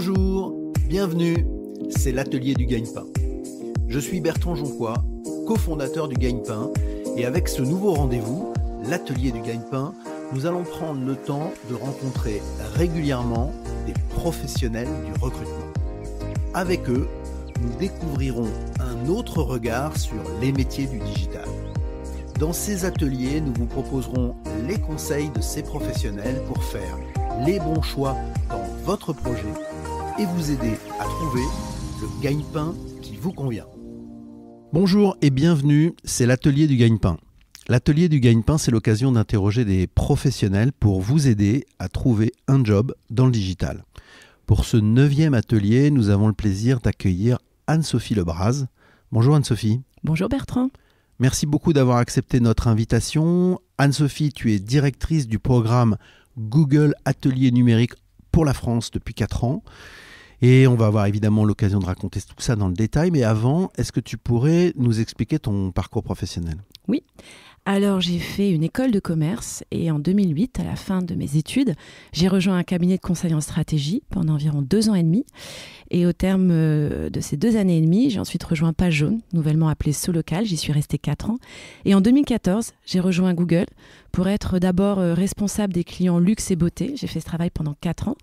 Bonjour, bienvenue, c'est l'atelier du gagne-pain. Je suis Bertrand Jonquois, cofondateur du Gagne-Pain, et avec ce nouveau rendez-vous, l'atelier du gagne-pain, nous allons prendre le temps de rencontrer régulièrement des professionnels du recrutement. Avec eux, nous découvrirons un autre regard sur les métiers du digital. Dans ces ateliers, nous vous proposerons les conseils de ces professionnels pour faire les bons choix dans votre projet et vous aider à trouver le gagne-pain qui vous convient. Bonjour et bienvenue, c'est l'atelier du gagne-pain. L'atelier du gagne-pain, c'est l'occasion d'interroger des professionnels pour vous aider à trouver un job dans le digital. Pour ce 9e atelier, nous avons le plaisir d'accueillir Anne-Sophie Lebras. Bonjour Anne-Sophie. Bonjour Bertrand. Merci beaucoup d'avoir accepté notre invitation. Anne-Sophie, tu es directrice du programme Google Atelier Numérique pour la France depuis 4 ans. Et on va avoir évidemment l'occasion de raconter tout ça dans le détail. Mais avant, est-ce que tu pourrais nous expliquer ton parcours professionnel ? Oui. Alors, j'ai fait une école de commerce et en 2008, à la fin de mes études, j'ai rejoint un cabinet de conseil en stratégie pendant environ 2 ans et demi. Et au terme de ces 2 années et demie, j'ai ensuite rejoint Page Jaune, nouvellement appelée Solocal. J'y suis restée 4 ans. Et en 2014, j'ai rejoint Google pour être d'abord responsable des clients luxe et beauté. J'ai fait ce travail pendant 4 ans.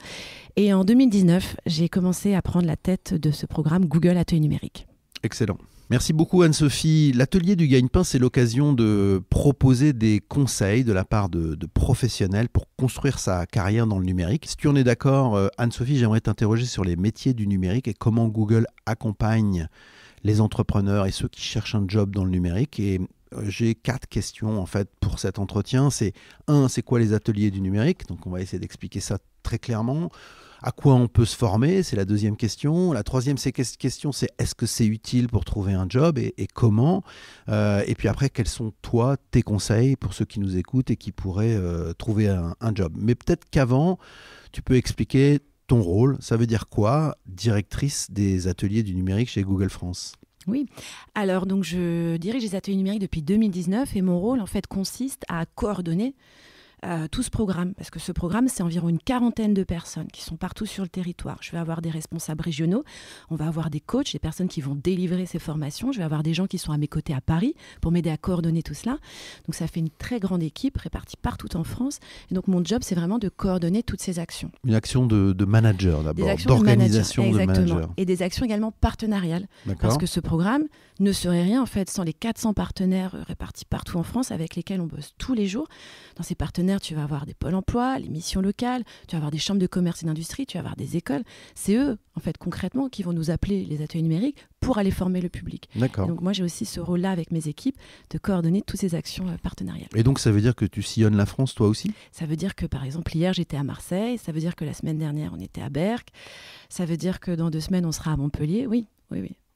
Et en 2019, j'ai commencé à prendre la tête de ce programme Google Atelier Numérique. Excellent. Merci beaucoup Anne-Sophie. L'atelier du gagne-pain, c'est l'occasion de proposer des conseils de la part de professionnels pour construire sa carrière dans le numérique. Si tu en es d'accord, Anne-Sophie, j'aimerais t'interroger sur les métiers du numérique et comment Google accompagne les entrepreneurs et ceux qui cherchent un job dans le numérique. Et j'ai 4 questions en fait pour cet entretien. C'est 1, c'est quoi les ateliers du numérique ? Donc on va essayer d'expliquer ça très clairement. À quoi on peut se former ? C'est la 2e question. La 3e question, c'est est-ce que c'est utile pour trouver un job et comment ? Et puis après, quels sont toi, tes conseils pour ceux qui nous écoutent et qui pourraient trouver un job ? Mais peut-être qu'avant, tu peux expliquer ton rôle. Ça veut dire quoi, directrice des ateliers du numérique chez Google France ? Oui, alors donc je dirige les ateliers numériques depuis 2019 et mon rôle en fait consiste à coordonner tout ce programme, parce que ce programme, c'est environ une 40aine de personnes qui sont partout sur le territoire. Je vais avoir des responsables régionaux, on va avoir des coachs, des personnes qui vont délivrer ces formations, je vais avoir des gens qui sont à mes côtés à Paris pour m'aider à coordonner tout cela. Donc ça fait une très grande équipe répartie partout en France. Et donc mon job, c'est vraiment de coordonner toutes ces actions. Une action de manager d'abord, d'organisation de manager. Et des actions également partenariales. D'accord. Parce que ce programme ne serait rien en fait sans les 400 partenaires répartis partout en France avec lesquels on bosse tous les jours. Dans ces partenaires, tu vas avoir des pôles emploi, les missions locales, tu vas avoir des chambres de commerce et d'industrie, tu vas avoir des écoles. C'est eux, en fait, concrètement, qui vont nous appeler les ateliers numériques pour aller former le public. D'accord. Et donc moi, j'ai aussi ce rôle-là avec mes équipes de coordonner toutes ces actions partenariales. Et donc, ça veut dire que tu sillonnes la France, toi aussi ? Ça veut dire que, par exemple, hier, j'étais à Marseille. Ça veut dire que la semaine dernière, on était à Berck. Ça veut dire que dans 2 semaines, on sera à Montpellier. Oui.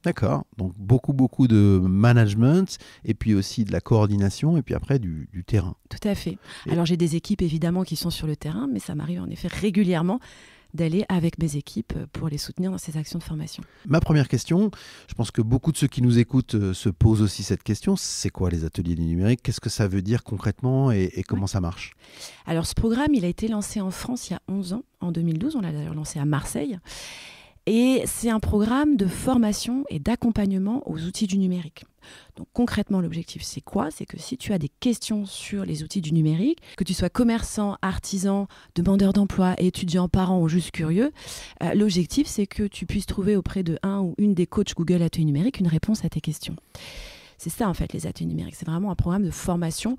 D'accord, donc beaucoup de management et puis aussi de la coordination et puis après du terrain. Tout à fait. Alors j'ai des équipes évidemment qui sont sur le terrain, mais ça m'arrive en effet régulièrement d'aller avec mes équipes pour les soutenir dans ces actions de formation. Ma première question, je pense que beaucoup de ceux qui nous écoutent se posent aussi cette question, c'est quoi les ateliers du numérique ? Qu'est-ce que ça veut dire concrètement et comment ça marche ? Alors ce programme, il a été lancé en France il y a 11 ans, en 2012, on l'a d'ailleurs lancé à Marseille. Et c'est un programme de formation et d'accompagnement aux outils du numérique. Donc concrètement, l'objectif, c'est quoi ? C'est que si tu as des questions sur les outils du numérique, que tu sois commerçant, artisan, demandeur d'emploi, étudiant, parent ou juste curieux, l'objectif, c'est que tu puisses trouver auprès de un ou une des coachs Google Atelier Numérique une réponse à tes questions. C'est ça, en fait, les ateliers numériques. C'est vraiment un programme de formation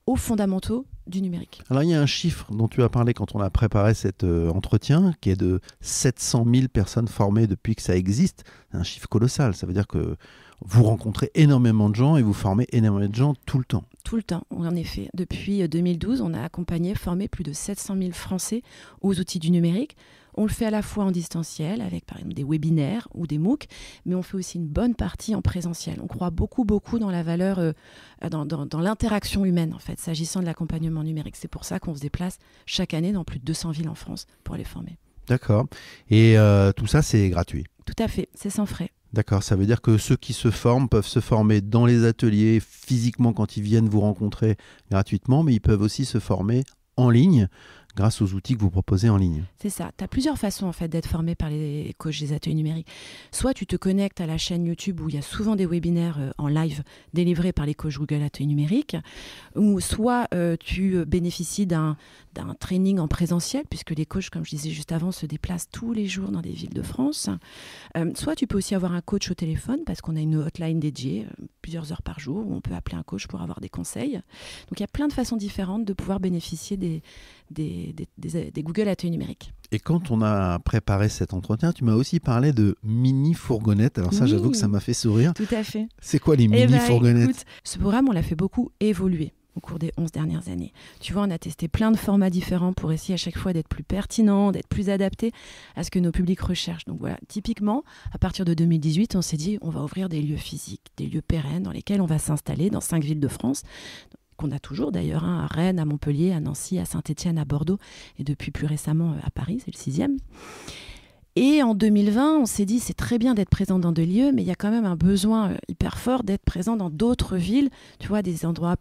aux fondamentaux du numérique. Alors il y a un chiffre dont tu as parlé quand on a préparé cet entretien, qui est de 700 000 personnes formées depuis que ça existe. C'est un chiffre colossal, ça veut dire que vous rencontrez énormément de gens et vous formez énormément de gens tout le temps. Tout le temps, en effet. Depuis 2012, on a accompagné, formé plus de 700 000 Français aux outils du numérique. On le fait à la fois en distanciel, avec par exemple des webinaires ou des MOOC, mais on fait aussi une bonne partie en présentiel. On croit beaucoup dans la valeur, dans l'interaction humaine, en fait, s'agissant de l'accompagnement numérique. C'est pour ça qu'on se déplace chaque année dans plus de 200 villes en France pour les former. D'accord. Et tout ça, c'est gratuit ? Tout à fait, c'est sans frais. D'accord, ça veut dire que ceux qui se forment peuvent se former dans les ateliers physiquement quand ils viennent vous rencontrer gratuitement, mais ils peuvent aussi se former en ligne grâce aux outils que vous proposez en ligne. C'est ça. Tu as plusieurs façons en fait, d'être formé par les coachs des ateliers numériques. Soit tu te connectes à la chaîne YouTube où il y a souvent des webinaires en live délivrés par les coachs Google Ateliers numériques, ou soit tu bénéficies d'un training en présentiel, puisque les coachs, comme je disais juste avant, se déplacent tous les jours dans des villes de France. Soit tu peux aussi avoir un coach au téléphone, parce qu'on a une hotline dédiée, plusieurs heures par jour, où on peut appeler un coach pour avoir des conseils. Donc il y a plein de façons différentes de pouvoir bénéficier des Google Ateliers numériques. Et quand on a préparé cet entretien, tu m'as aussi parlé de mini-fourgonnettes. Alors ça, Oui, j'avoue que ça m'a fait sourire. Tout à fait. C'est quoi les mini-fourgonnettes? Écoute, ce programme, on l'a fait beaucoup évoluer au cours des 11 dernières années. Tu vois, on a testé plein de formats différents pour essayer à chaque fois d'être plus pertinent, d'être plus adapté à ce que nos publics recherchent. Donc voilà, typiquement, à partir de 2018, on s'est dit, on va ouvrir des lieux physiques, des lieux pérennes dans lesquels on va s'installer dans 5 villes de France, qu'on a toujours d'ailleurs, à Rennes, à Montpellier, à Nancy, à Saint-Étienne, à Bordeaux, et depuis plus récemment à Paris, c'est le 6e. Et en 2020, on s'est dit, c'est très bien d'être présent dans des lieux, mais il y a quand même un besoin hyper fort d'être présent dans d'autres villes, tu vois, des endroits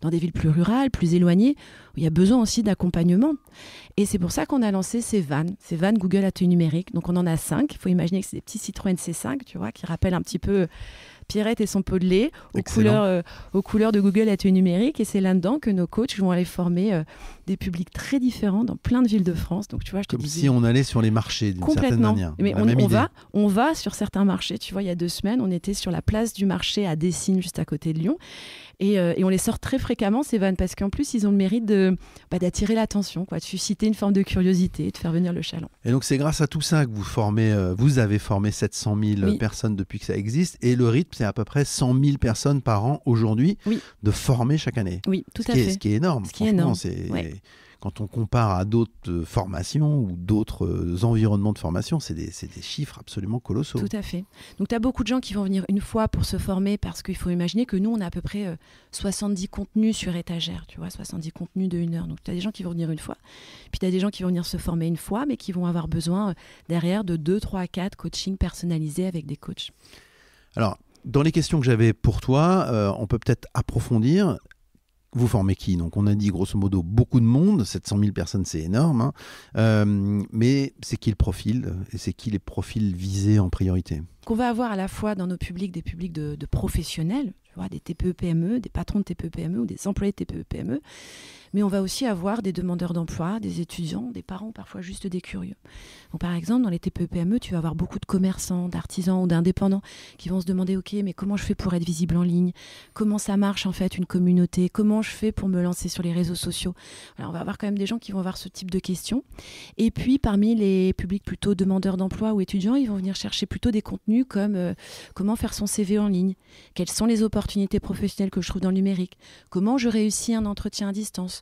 dans des villes plus rurales, plus éloignées, où il y a besoin aussi d'accompagnement. Et c'est pour ça qu'on a lancé ces vannes Google Ateliers numériques. Donc on en a 5. Il faut imaginer que c'est des petits Citroën C5, tu vois, qui rappellent un petit peu Pierrette et son pot de lait aux couleurs de Google Ateliers numériques. Et c'est là-dedans que nos coachs vont aller former des publics très différents dans plein de villes de France. Donc, tu vois, Comme si on allait sur les marchés d'une certaine manière. Mais on va sur certains marchés. Tu vois, il y a 2 semaines, on était sur la place du marché à Dessines, juste à côté de Lyon. Et on les sort très fréquemment, ces vannes, parce qu'en plus, ils ont le mérite d'attirer l'attention, de susciter une forme de curiosité, de faire venir le chaland. Et donc, c'est grâce à tout ça que vous avez formé 700 000 personnes depuis que ça existe. Et le rythme, c'est à peu près 100 000 personnes par an aujourd'hui de former chaque année. Oui, tout à fait. Ce qui est énorme. Quand on compare à d'autres formations ou d'autres environnements de formation, c'est des chiffres absolument colossaux. Tout à fait. Donc, tu as beaucoup de gens qui vont venir une fois pour se former, parce qu'il faut imaginer que nous, on a à peu près 70 contenus sur étagère, tu vois, 70 contenus de 1 heure. Donc, tu as des gens qui vont venir une fois, puis tu as des gens qui vont venir se former une fois, mais qui vont avoir besoin derrière de 2, 3, 4 coachings personnalisés avec des coachs. Alors, dans les questions que j'avais pour toi, on peut peut-être approfondir. Vous formez qui? Donc, on a dit grosso modo beaucoup de monde, 700 000 personnes, c'est énorme. Mais c'est qui le profil? Et c'est qui les profils visés en priorité? Qu'on va avoir à la fois dans nos publics des publics de professionnels, tu vois, des TPE-PME, des patrons de TPE-PME ou des employés de TPE-PME. Mais on va aussi avoir des demandeurs d'emploi, des étudiants, des parents, parfois juste des curieux. Donc, par exemple, dans les TPE-PME, tu vas avoir beaucoup de commerçants, d'artisans ou d'indépendants qui vont se demander, OK, mais comment je fais pour être visible en ligne? Comment ça marche en fait une communauté? Comment je fais pour me lancer sur les réseaux sociaux? Alors, on va avoir quand même des gens qui vont avoir ce type de questions. Et puis, parmi les publics plutôt demandeurs d'emploi ou étudiants, ils vont venir chercher plutôt des contenus comme comment faire son CV en ligne? Quelles sont les opportunités professionnelles que je trouve dans le numérique? Comment je réussis un entretien à distance?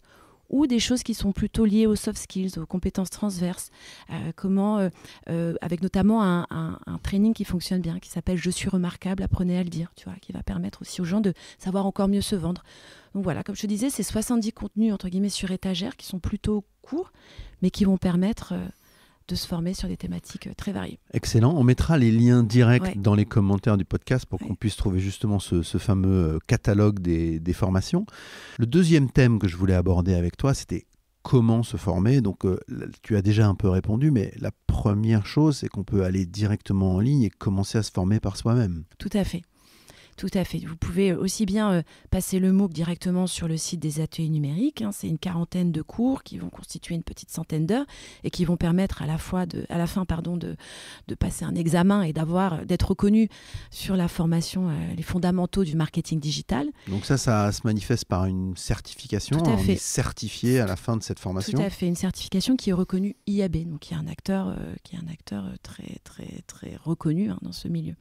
Ou des choses qui sont plutôt liées aux soft skills, aux compétences transverses. Avec notamment un training qui fonctionne bien, qui s'appelle « Je suis remarquable, apprenez à le dire », tu vois, qui va permettre aussi aux gens de savoir encore mieux se vendre. Donc voilà, comme je te disais, c'est 70 contenus entre guillemets sur étagère qui sont plutôt courts, mais qui vont permettre de se former sur des thématiques très variées. Excellent. On mettra les liens directs dans les commentaires du podcast pour qu'on puisse trouver justement ce fameux catalogue des formations. Le deuxième thème que je voulais aborder avec toi, c'était comment se former. Donc, tu as déjà un peu répondu, mais la première chose, c'est qu'on peut aller directement en ligne et commencer à se former par soi-même. Tout à fait. Tout à fait. Vous pouvez aussi bien passer le MOOC directement sur le site des ateliers numériques. C'est une 40aine de cours qui vont constituer une petite centaine d'heures et qui vont permettre à la fin de passer un examen et d'être reconnu sur la formation, les fondamentaux du marketing digital. Donc ça se manifeste par une certification. Tout à fait. On est certifié à la fin de cette formation. Tout à fait. Une certification qui est reconnue IAB, donc qui est un acteur très, très, très reconnu dans ce milieu.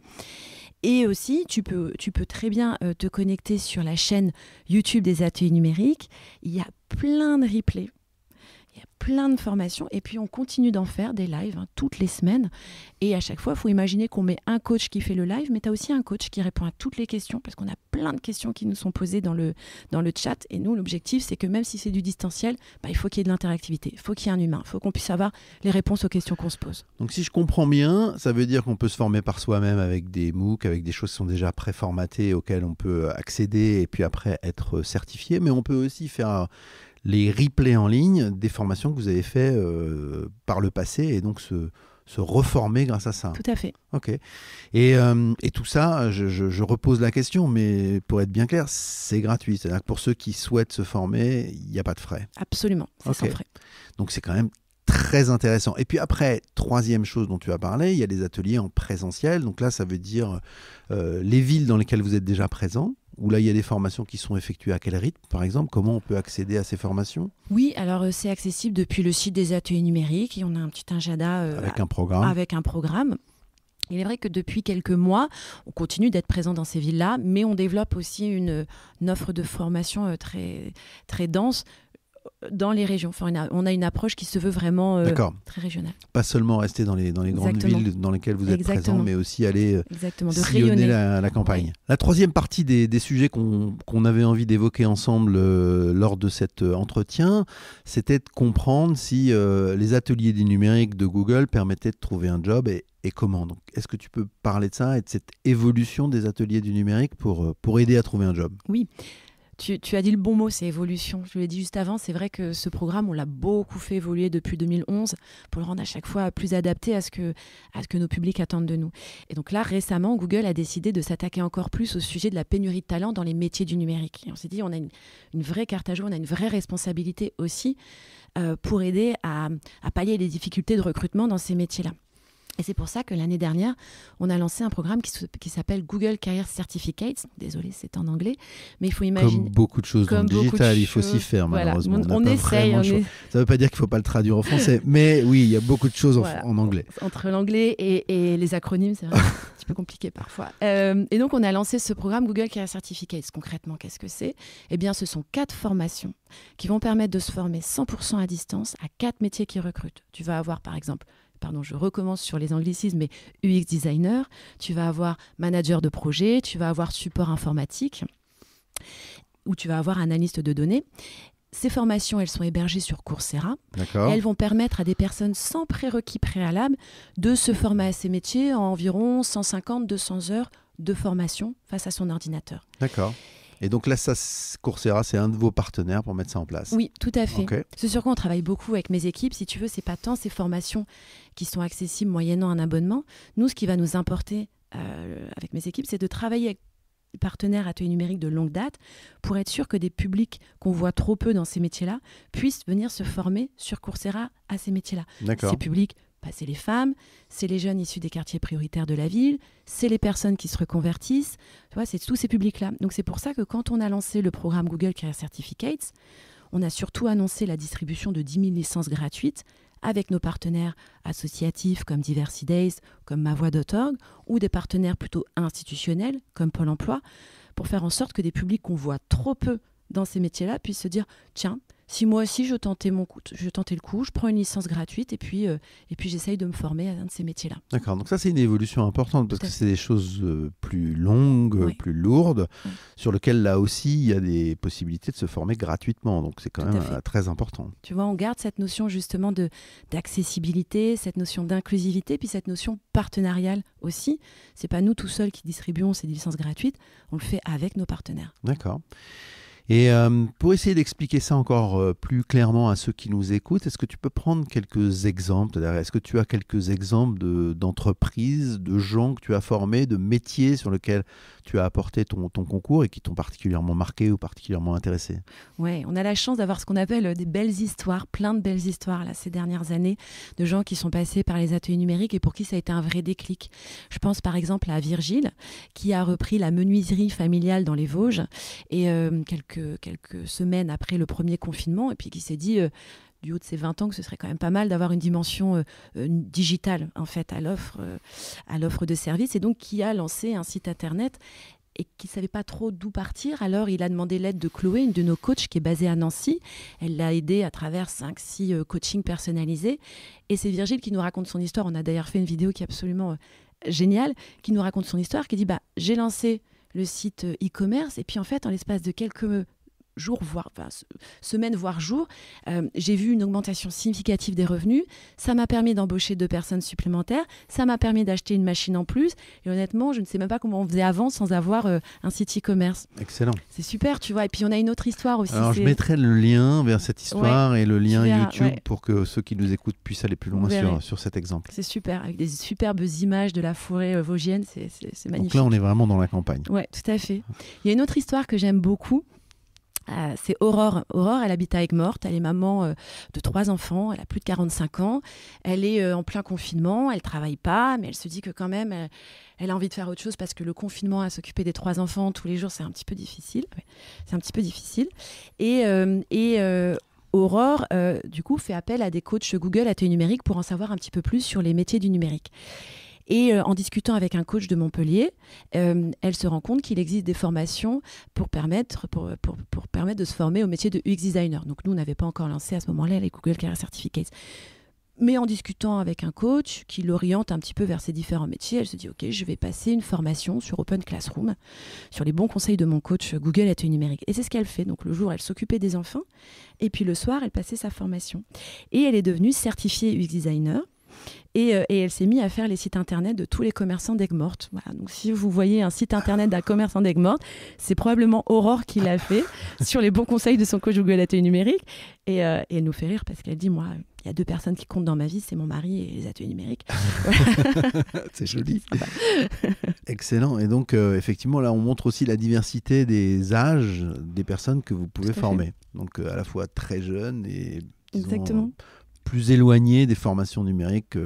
Et aussi, tu peux très bien te connecter sur la chaîne YouTube des ateliers numériques. Il y a plein de replays, il y a plein de formations. Et puis, on continue d'en faire des lives toutes les semaines. Et à chaque fois, il faut imaginer qu'on met un coach qui fait le live, mais tu as aussi un coach qui répond à toutes les questions, parce qu'on a plein de questions qui nous sont posées dans le chat. Et nous, l'objectif, c'est que même si c'est du distanciel, il faut qu'il y ait de l'interactivité, il faut qu'il y ait un humain, il faut qu'on puisse avoir les réponses aux questions qu'on se pose. Donc si je comprends bien, ça veut dire qu'on peut se former par soi-même avec des MOOC, avec des choses qui sont déjà préformatées, auxquelles on peut accéder et puis après être certifié, mais on peut aussi faire les replays en ligne des formations que vous avez fait par le passé et donc se reformer grâce à ça. Tout à fait. Ok. Et tout ça, je repose la question, mais pour être bien clair, c'est gratuit. C'est-à-dire que pour ceux qui souhaitent se former, il n'y a pas de frais. Absolument, c'est sans frais. Donc c'est quand même très intéressant. Et puis après, troisième chose dont tu as parlé, il y a des ateliers en présentiel. Donc là, ça veut dire les villes dans lesquelles vous êtes déjà présent, où là, il y a des formations qui sont effectuées à quel rythme, par exemple? Comment on peut accéder à ces formations? Oui, alors c'est accessible depuis le site des ateliers numériques et on a un petit agenda avec un programme. Avec un programme. Il est vrai que depuis quelques mois, on continue d'être présent dans ces villes-là, mais on développe aussi une offre de formation très, très dense dans les régions. Enfin, on a une approche qui se veut vraiment très régionale. Pas seulement rester dans les grandes villes dans lesquelles vous êtes présent, mais aussi aller sillonner la campagne. Ouais. La troisième partie des sujets qu'on avait envie d'évoquer ensemble lors de cet entretien, c'était de comprendre si les ateliers du numérique de Google permettaient de trouver un job et comment. Donc, est-ce que tu peux parler de ça et de cette évolution des ateliers du numérique pour aider à trouver un job? Oui. Tu as dit le bon mot, c'est évolution. Je l'ai dit juste avant, c'est vrai que ce programme, on l'a beaucoup fait évoluer depuis 2011 pour le rendre à chaque fois plus adapté à ce que nos publics attendent de nous. Et donc là, récemment, Google a décidé de s'attaquer encore plus au sujet de la pénurie de talent dans les métiers du numérique. Et on s'est dit, on a une vraie carte à jouer, on a une vraie responsabilité aussi pour aider à pallier les difficultés de recrutement dans ces métiers-là. Et c'est pour ça que l'année dernière, on a lancé un programme qui s'appelle Google Career Certificates. Désolé, c'est en anglais, mais il faut imaginer... Comme beaucoup de choses dans le digital, il faut s'y faire malheureusement. On essaye. Ça ne veut pas dire qu'il ne faut pas le traduire en français, mais oui, il y a beaucoup de choses en anglais. Entre l'anglais et les acronymes, c'est vrai, un petit peu compliqué parfois. Et donc, on a lancé ce programme Google Career Certificates. Concrètement, qu'est-ce que c'est? Eh bien, ce sont 4 formations qui vont permettre de se former 100% à distance à 4 métiers qui recrutent. Tu vas avoir, par exemple... je recommence sur les anglicismes, mais UX designer, tu vas avoir manager de projet, tu vas avoir support informatique, ou tu vas avoir analyste de données. Ces formations, elles sont hébergées sur Coursera. Elles vont permettre à des personnes sans prérequis préalable de se former à ces métiers en environ 150-200 heures de formation face à son ordinateur. D'accord. Et donc là, Coursera, c'est un de vos partenaires pour mettre ça en place. Oui, tout à fait. Okay. C'est sur quoi on travaille beaucoup avec mes équipes. Si tu veux, c'est pas tant ces formations qui sont accessibles moyennant un abonnement. Nous, ce qui va nous importer avec mes équipes, c'est de travailler avec des partenaires ateliers numériques de longue date pour être sûr que des publics qu'on voit trop peu dans ces métiers-là puissent venir se former sur Coursera à ces métiers-là. D'accord. Ces publics, c'est les femmes, c'est les jeunes issus des quartiers prioritaires de la ville, c'est les personnes qui se reconvertissent, tu vois, c'est tous ces publics-là. Donc c'est pour ça que quand on a lancé le programme Google Career Certificates, on a surtout annoncé la distribution de 10 000 licences gratuites avec nos partenaires associatifs comme Diversity Days, comme mavoix.org, ou des partenaires plutôt institutionnels comme Pôle emploi, pour faire en sorte que des publics qu'on voit trop peu dans ces métiers-là puissent se dire « Tiens, si moi aussi je tentais le coup, je prends une licence gratuite et puis j'essaye de me former à un de ces métiers-là. » D'accord, donc ça c'est une évolution importante parce que c'est des choses plus longues, plus lourdes, sur lesquelles là aussi il y a des possibilités de se former gratuitement. Donc c'est quand même très important. Tu vois, on garde cette notion justement d'accessibilité, cette notion d'inclusivité, puis cette notion partenariale aussi. C'est pas nous tout seuls qui distribuons ces licences gratuites, on le fait avec nos partenaires. D'accord. Et pour essayer d'expliquer ça encore plus clairement à ceux qui nous écoutent, est-ce que tu peux prendre quelques exemples? Est-ce que tu as quelques exemples d'entreprises, de gens que tu as formés, de métiers sur lesquels tu as apporté ton concours et qui t'ont particulièrement marqué ou particulièrement intéressé? Oui, on a la chance d'avoir ce qu'on appelle des belles histoires, plein de belles histoires là, ces dernières années, de gens qui sont passés par les ateliers numériques et pour qui ça a été un vrai déclic. Je pense par exemple à Virgile, qui a repris la menuiserie familiale dans les Vosges et quelques semaines après le premier confinement, et puis qui s'est dit, du haut de ses 20 ans, que ce serait quand même pas mal d'avoir une dimension digitale en fait, à l'offre de services, et donc qui a lancé un site internet et qui ne savait pas trop d'où partir. Alors, il a demandé l'aide de Chloé, une de nos coachs qui est basée à Nancy. Elle l'a aidé à travers 5-6 coachings personnalisés. Et c'est Virgile qui nous raconte son histoire. On a d'ailleurs fait une vidéo qui est absolument géniale, qui nous raconte son histoire, qui dit « J'ai lancé le site e-commerce et puis en fait, en l'espace de quelques semaine, voire jour, j'ai vu une augmentation significative des revenus. Ça m'a permis d'embaucher 2 personnes supplémentaires. Ça m'a permis d'acheter une machine en plus. Et honnêtement, je ne sais même pas comment on faisait avant sans avoir un site e-commerce. Excellent. C'est super, tu vois. Et puis, on a une autre histoire aussi. Alors, je mettrai le lien vers cette histoire et le lien YouTube pour que ceux qui nous écoutent puissent aller plus loin sur cet exemple. C'est super, avec des superbes images de la forêt vosgienne. C'est magnifique. Donc là, on est vraiment dans la campagne. Oui, tout à fait. Il y a une autre histoire que j'aime beaucoup. C'est Aurore. Aurore, elle habite à Aigues-Mortes. Elle est maman de 3 enfants. Elle a plus de 45 ans. Elle est en plein confinement. Elle ne travaille pas, mais elle se dit que quand même, elle a envie de faire autre chose parce que le confinement, à s'occuper des 3 enfants tous les jours, c'est un petit peu difficile. C'est un petit peu difficile. Et Aurore, du coup, fait appel à des coachs Google Atelier Numérique pour en savoir un petit peu plus sur les métiers du numérique. Et en discutant avec un coach de Montpellier, elle se rend compte qu'il existe des formations pour permettre de se former au métier de UX designer. Donc nous, on n'avait pas encore lancé à ce moment-là les Google Career Certificates. Mais en discutant avec un coach qui l'oriente un petit peu vers ces différents métiers, elle se dit « Ok, je vais passer une formation sur Open Classroom, sur les bons conseils de mon coach Google Atelier Numérique. » Et c'est ce qu'elle fait. Donc le jour, elle s'occupait des enfants. Et puis le soir, elle passait sa formation. Et elle est devenue certifiée UX designer. Et elle s'est mise à faire les sites internet de tous les commerçants d'Aigues-Mortes. Voilà. Donc si vous voyez un site internet d'un commerçant d'Aigues-Mortes, c'est probablement Aurore qui l'a fait sur les bons conseils de son coach Google Atelier Numérique. Et elle nous fait rire parce qu'elle dit, moi, il y a 2 personnes qui comptent dans ma vie, c'est mon mari et les ateliers numériques. C'est joli. Excellent. Et donc, effectivement, là, on montre aussi la diversité des âges des personnes que vous pouvez former. Donc, à la fois très jeunes et... Exactement. Plus éloigné des formations numériques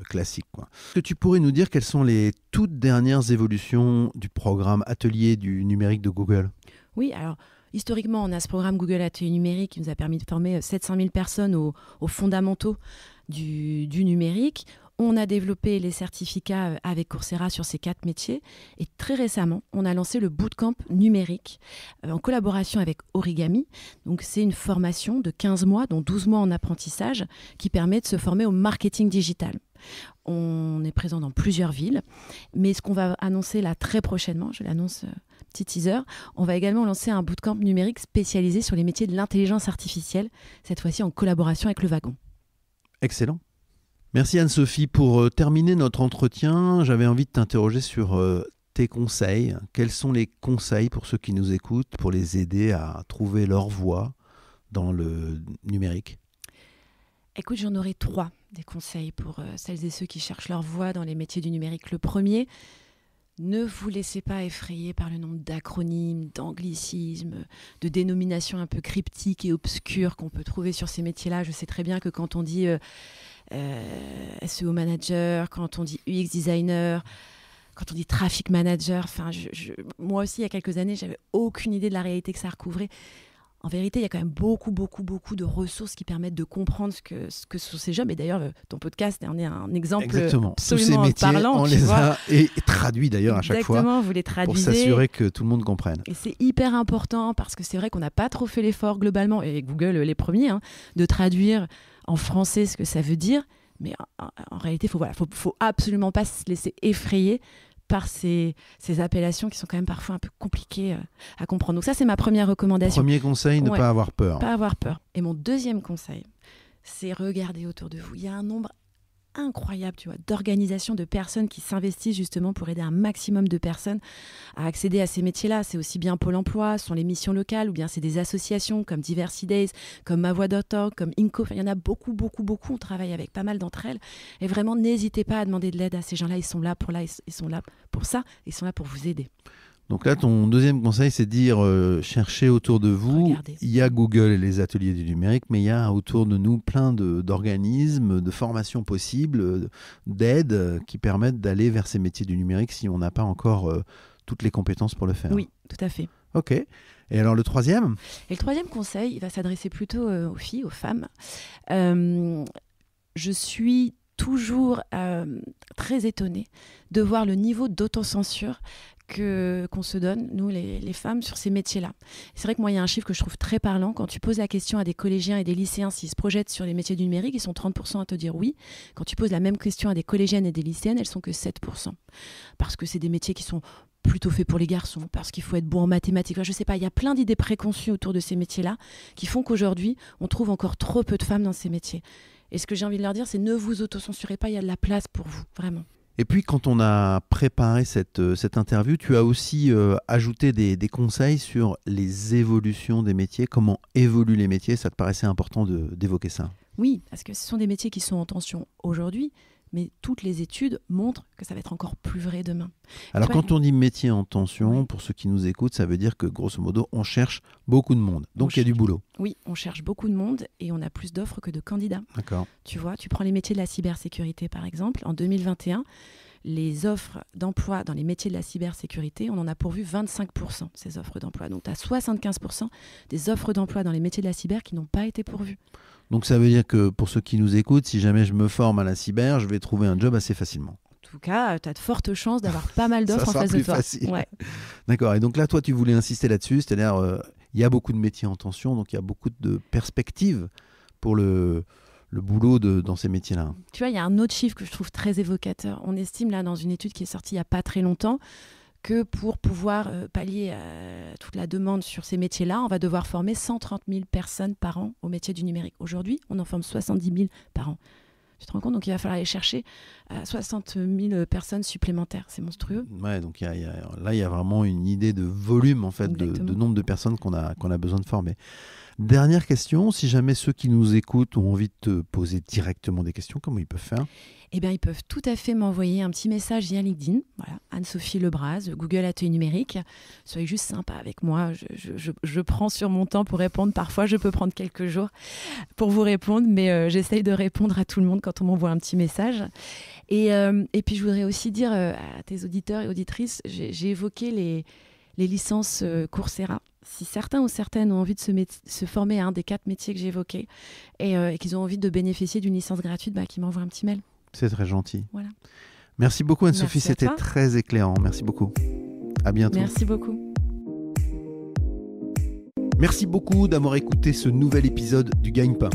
classiques, quoi. Est-ce que tu pourrais nous dire quelles sont les toutes dernières évolutions du programme Atelier du numérique de Google ? Oui, alors historiquement, on a ce programme Google Atelier Numérique qui nous a permis de former 700 000 personnes aux fondamentaux du numérique. On a développé les certificats avec Coursera sur ces 4 métiers. Et très récemment, on a lancé le Bootcamp numérique en collaboration avec Origami. Donc, c'est une formation de 15 mois, dont 12 mois en apprentissage, qui permet de se former au marketing digital. On est présent dans plusieurs villes. Mais ce qu'on va annoncer là très prochainement, je l'annonce petit teaser, on va également lancer un Bootcamp numérique spécialisé sur les métiers de l'intelligence artificielle, cette fois-ci en collaboration avec Le Wagon. Excellent. Merci Anne-Sophie. Pour terminer notre entretien, j'avais envie de t'interroger sur tes conseils. Quels sont les conseils pour ceux qui nous écoutent pour les aider à trouver leur voie dans le numérique ? Écoute, j'en aurais 3 des conseils pour celles et ceux qui cherchent leur voie dans les métiers du numérique. Le premier, ne vous laissez pas effrayer par le nombre d'acronymes, d'anglicismes, de dénominations un peu cryptiques et obscures qu'on peut trouver sur ces métiers-là. Je sais très bien que quand on dit SEO manager, quand on dit UX designer, quand on dit traffic manager, moi aussi, il y a quelques années, j'avais aucune idée de la réalité que ça recouvrait. En vérité, il y a quand même beaucoup de ressources qui permettent de comprendre ce que sont ces jobs. Et d'ailleurs, ton podcast en est un exemple absolument métiers, parlant. On les a et traduit d'ailleurs à chaque fois. Exactement, vous les traduisez. Pour s'assurer que tout le monde comprenne. Et c'est hyper important parce que c'est vrai qu'on n'a pas trop fait l'effort globalement, et Google les premiers, de traduire en français ce que ça veut dire. Mais en réalité, faut absolument pas se laisser effrayer par ces appellations qui sont quand même parfois un peu compliquées à comprendre. Donc ça, c'est ma première recommandation. Premier conseil, ne pas avoir peur. Pas avoir peur. Et mon deuxième conseil, c'est regarder autour de vous. Il y a un nombre incroyable, d'organisations, de personnes qui s'investissent justement pour aider un maximum de personnes à accéder à ces métiers-là. C'est aussi bien Pôle emploi, ce sont les missions locales, ou bien c'est des associations comme Diversity Days, comme mavoix.org, comme Inco. Il y en a beaucoup. On travaille avec pas mal d'entre elles. Et vraiment, n'hésitez pas à demander de l'aide à ces gens-là. Ils sont là pour ça. Ils sont là pour vous aider. Donc là, ton deuxième conseil, c'est de dire cherchez autour de vous. Regardez. Il y a Google et les ateliers du numérique, mais il y a autour de nous plein d'organismes, de formations possibles, d'aides qui permettent d'aller vers ces métiers du numérique si on n'a pas encore toutes les compétences pour le faire. Oui, tout à fait. Ok. Et alors le troisième ? Et le troisième conseil, il va s'adresser plutôt aux filles, aux femmes. Je suis toujours très étonnée de voir le niveau d'autocensure qu'on se donne, nous les femmes, sur ces métiers-là. C'est vrai que moi, il y a un chiffre que je trouve très parlant. Quand tu poses la question à des collégiens et des lycéens s'ils se projettent sur les métiers du numérique, ils sont 30% à te dire oui. Quand tu poses la même question à des collégiennes et des lycéennes, elles sont que 7%. Parce que c'est des métiers qui sont plutôt fait pour les garçons, parce qu'il faut être bon en mathématiques. Enfin, je sais pas, il y a plein d'idées préconçues autour de ces métiers-là qui font qu'aujourd'hui, on trouve encore trop peu de femmes dans ces métiers. Et ce que j'ai envie de leur dire, c'est ne vous autocensurez pas, il y a de la place pour vous, vraiment. Et puis, quand on a préparé cette interview, tu as aussi ajouté des conseils sur les évolutions des métiers, comment évoluent les métiers. Ça te paraissait important d'évoquer ça? Oui, parce que ce sont des métiers qui sont en tension aujourd'hui, mais toutes les études montrent que ça va être encore plus vrai demain. Alors, quand on dit métier en tension, pour ceux qui nous écoutent, ça veut dire que, grosso modo, on cherche beaucoup de monde. Donc, il y a du boulot. Oui, on cherche beaucoup de monde et on a plus d'offres que de candidats. D'accord. Tu vois, tu prends les métiers de la cybersécurité, par exemple. En 2021, les offres d'emploi dans les métiers de la cybersécurité, on en a pourvu 25%, ces offres d'emploi. Donc, tu as 75% des offres d'emploi dans les métiers de la cyber qui n'ont pas été pourvues. Donc, ça veut dire que pour ceux qui nous écoutent, si jamais je me forme à la cyber, je vais trouver un job assez facilement. En tout cas, tu as de fortes chances d'avoir pas mal d'offres en face de toi. Facile. Ouais. D'accord. Et donc là, toi, tu voulais insister là-dessus, c'est-à-dire il y a beaucoup de métiers en tension, donc il y a beaucoup de perspectives pour le boulot dans ces métiers-là. Tu vois, il y a un autre chiffre que je trouve très évocateur. On estime là dans une étude qui est sortie il n'y a pas très longtemps que pour pouvoir pallier toute la demande sur ces métiers-là, on va devoir former 130 000 personnes par an au métier du numérique. Aujourd'hui, on en forme 70 000 par an. Tu te rends compte? Donc, il va falloir aller chercher 60 000 personnes supplémentaires. C'est monstrueux. Ouais, donc là, il y a vraiment une idée de volume, en fait, de nombre de personnes qu'on a besoin de former. Dernière question, si jamais ceux qui nous écoutent ont envie de te poser directement des questions, comment ils peuvent faire? Eh bien, ils peuvent tout à fait m'envoyer un petit message via LinkedIn. Voilà, Anne-Sophie Lebras, Google Atelier Numérique. Soyez juste sympa avec moi. Je prends sur mon temps pour répondre. Parfois, je peux prendre quelques jours pour vous répondre, mais j'essaye de répondre à tout le monde quand on m'envoie un petit message. Et puis, je voudrais aussi dire à tes auditeurs et auditrices, j'ai évoqué les licences Coursera. Si certains ou certaines ont envie de se former à un des 4 métiers que j'ai évoqués et qu'ils ont envie de bénéficier d'une licence gratuite, qu'ils m'envoient un petit mail. C'est très gentil. Voilà. Merci beaucoup Anne-Sophie, c'était très éclairant. Merci beaucoup. À bientôt. Merci beaucoup. Merci beaucoup d'avoir écouté ce nouvel épisode du Gagne-Pain.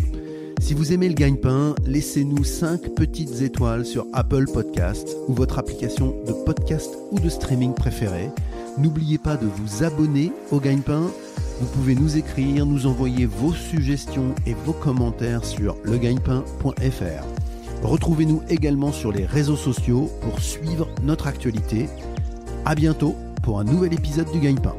Si vous aimez le Gagne-Pain, laissez-nous 5 petites étoiles sur Apple Podcast ou votre application de podcast ou de streaming préférée. N'oubliez pas de vous abonner au Gagne-Pain. Vous pouvez nous écrire, nous envoyer vos suggestions et vos commentaires sur legagnepain.fr. Retrouvez-nous également sur les réseaux sociaux pour suivre notre actualité. À bientôt pour un nouvel épisode du Gagne-Pain.